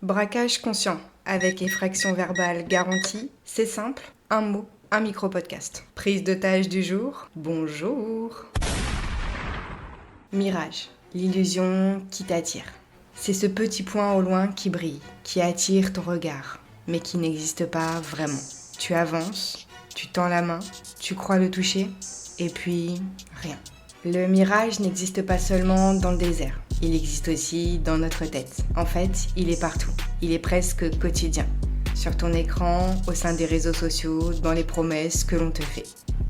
Braquage conscient, avec effraction verbale garantie, c'est simple, un mot, un micro-podcast. Prise d'otage du jour, bonjour. Mirage, l'illusion qui t'attire. C'est ce petit point au loin qui brille, qui attire ton regard, mais qui n'existe pas vraiment. Tu avances, tu tends la main, tu crois le toucher, et puis rien. Le mirage n'existe pas seulement dans le désert, il existe aussi dans notre tête. En fait, il est partout, il est presque quotidien. Sur ton écran, au sein des réseaux sociaux, dans les promesses que l'on te fait.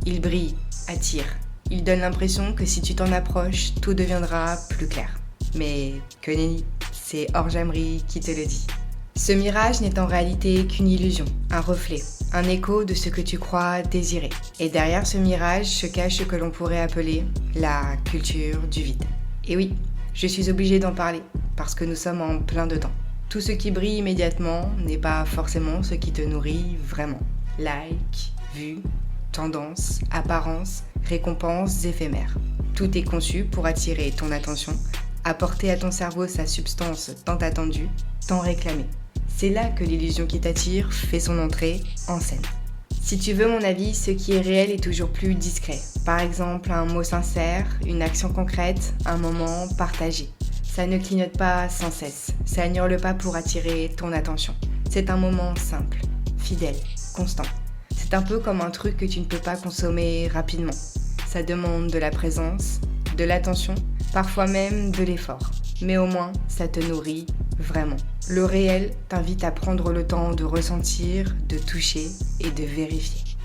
Il brille, attire, il donne l'impression que si tu t'en approches, tout deviendra plus clair. Mais que nenni, c'est Orjamri qui te le dit. Ce mirage n'est en réalité qu'une illusion, un reflet, un écho de ce que tu crois désirer. Et derrière ce mirage se cache ce que l'on pourrait appeler la culture du vide. Et oui, je suis obligée d'en parler, parce que nous sommes en plein dedans. Tout ce qui brille immédiatement n'est pas forcément ce qui te nourrit vraiment. Like, vues, tendances, apparences, récompenses éphémères. Tout est conçu pour attirer ton attention, apporter à ton cerveau sa substance tant attendue, tant réclamée. C'est là que l'illusion qui t'attire fait son entrée en scène. Si tu veux mon avis, ce qui est réel est toujours plus discret. Par exemple, un mot sincère, une action concrète, un moment partagé. Ça ne clignote pas sans cesse, ça n'hurle pas pour attirer ton attention. C'est un moment simple, fidèle, constant. C'est un peu comme un truc que tu ne peux pas consommer rapidement. Ça demande de la présence, de l'attention, parfois même de l'effort. Mais au moins, ça te nourrit vraiment. Le réel t'invite à prendre le temps de ressentir, de toucher et de vérifier.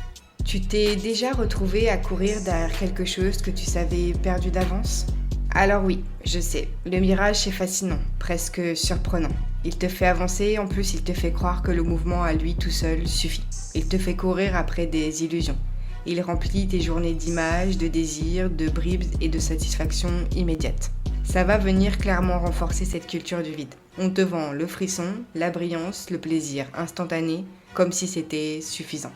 Tu t'es déjà retrouvé à courir derrière quelque chose que tu savais perdu d'avance ? Alors oui, je sais, le mirage c'est fascinant, presque surprenant. Il te fait avancer, en plus il te fait croire que le mouvement à lui tout seul suffit. Il te fait courir après des illusions. Il remplit tes journées d'images, de désirs, de bribes et de satisfaction immédiate. Ça va venir clairement renforcer cette culture du vide. On te vend le frisson, la brillance, le plaisir instantané, comme si c'était suffisant.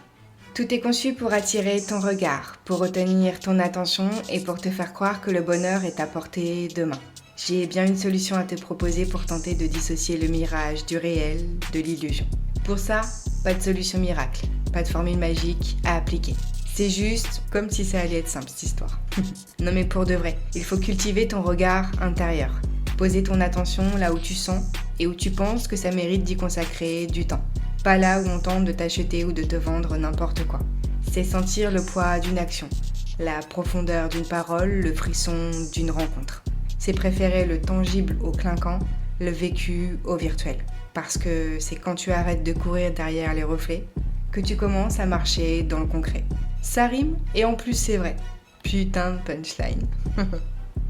Tout est conçu pour attirer ton regard, pour retenir ton attention et pour te faire croire que le bonheur est à portée de main. J'ai bien une solution à te proposer pour tenter de dissocier le mirage du réel de l'illusion. Pour ça, pas de solution miracle, pas de formule magique à appliquer. C'est juste comme si ça allait être simple cette histoire. Non mais pour de vrai, il faut cultiver ton regard intérieur. Poser ton attention là où tu sens et où tu penses que ça mérite d'y consacrer du temps. Pas là où on tente de t'acheter ou de te vendre n'importe quoi. C'est sentir le poids d'une action, la profondeur d'une parole, le frisson d'une rencontre. C'est préférer le tangible au clinquant, le vécu au virtuel. Parce que c'est quand tu arrêtes de courir derrière les reflets que tu commences à marcher dans le concret. Ça rime et en plus c'est vrai. Putain de punchline.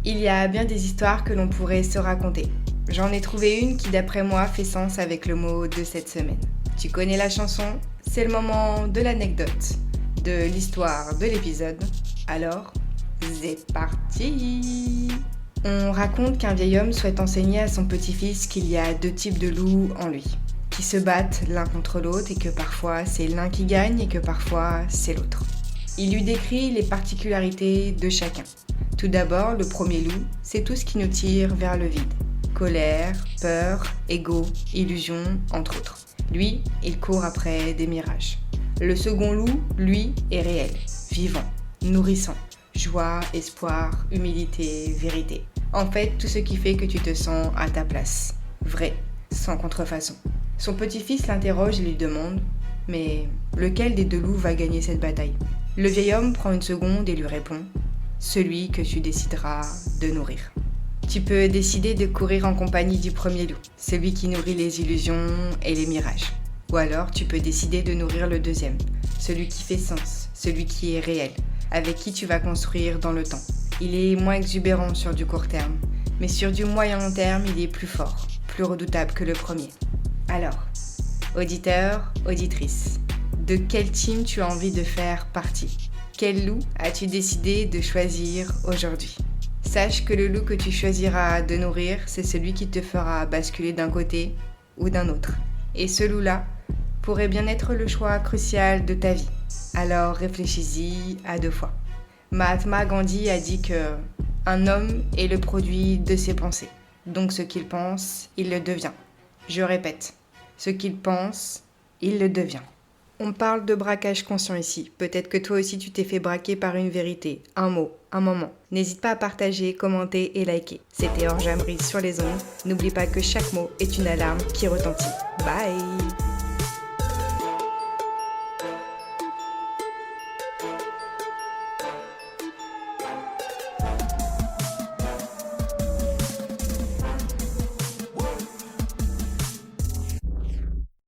Il y a bien des histoires que l'on pourrait se raconter. J'en ai trouvé une qui d'après moi fait sens avec le mot de cette semaine. Tu connais la chanson, c'est le moment de l'anecdote, de l'histoire de l'épisode. Alors, c'est parti! On raconte qu'un vieil homme souhaite enseigner à son petit-fils qu'il y a deux types de loups en lui, qui se battent l'un contre l'autre et que parfois c'est l'un qui gagne et que parfois c'est l'autre. Il lui décrit les particularités de chacun. Tout d'abord, le premier loup, c'est tout ce qui nous tire vers le vide. Colère, peur, ego, illusion, entre autres. Lui, il court après des mirages. Le second loup, lui, est réel, vivant, nourrissant. Joie, espoir, humilité, vérité. En fait, tout ce qui fait que tu te sens à ta place. Vrai, sans contrefaçon. Son petit-fils l'interroge et lui demande « Mais lequel des deux loups va gagner cette bataille ?» Le vieil homme prend une seconde et lui répond « Celui que tu décideras de nourrir. » Tu peux décider de courir en compagnie du premier loup, celui qui nourrit les illusions et les mirages. Ou alors tu peux décider de nourrir le deuxième, celui qui fait sens, celui qui est réel, avec qui tu vas construire dans le temps. Il est moins exubérant sur du court terme, mais sur du moyen long terme, il est plus fort, plus redoutable que le premier. Alors, auditeur, auditrice, de quel team tu as envie de faire partie ? Quel loup as-tu décidé de choisir aujourd'hui ? Sache que le loup que tu choisiras de nourrir, c'est celui qui te fera basculer d'un côté ou d'un autre. Et ce loup-là pourrait bien être le choix crucial de ta vie. Alors réfléchis-y à deux fois. Mahatma Gandhi a dit que un homme est le produit de ses pensées. Donc ce qu'il pense, il le devient. Je répète, ce qu'il pense, il le devient. On parle de braquage conscient ici. Peut-être que toi aussi tu t'es fait braquer par une vérité, un mot, un moment. N'hésite pas à partager, commenter et liker. C'était Orjam Brise sur les ondes. N'oublie pas que chaque mot est une alarme qui retentit. Bye!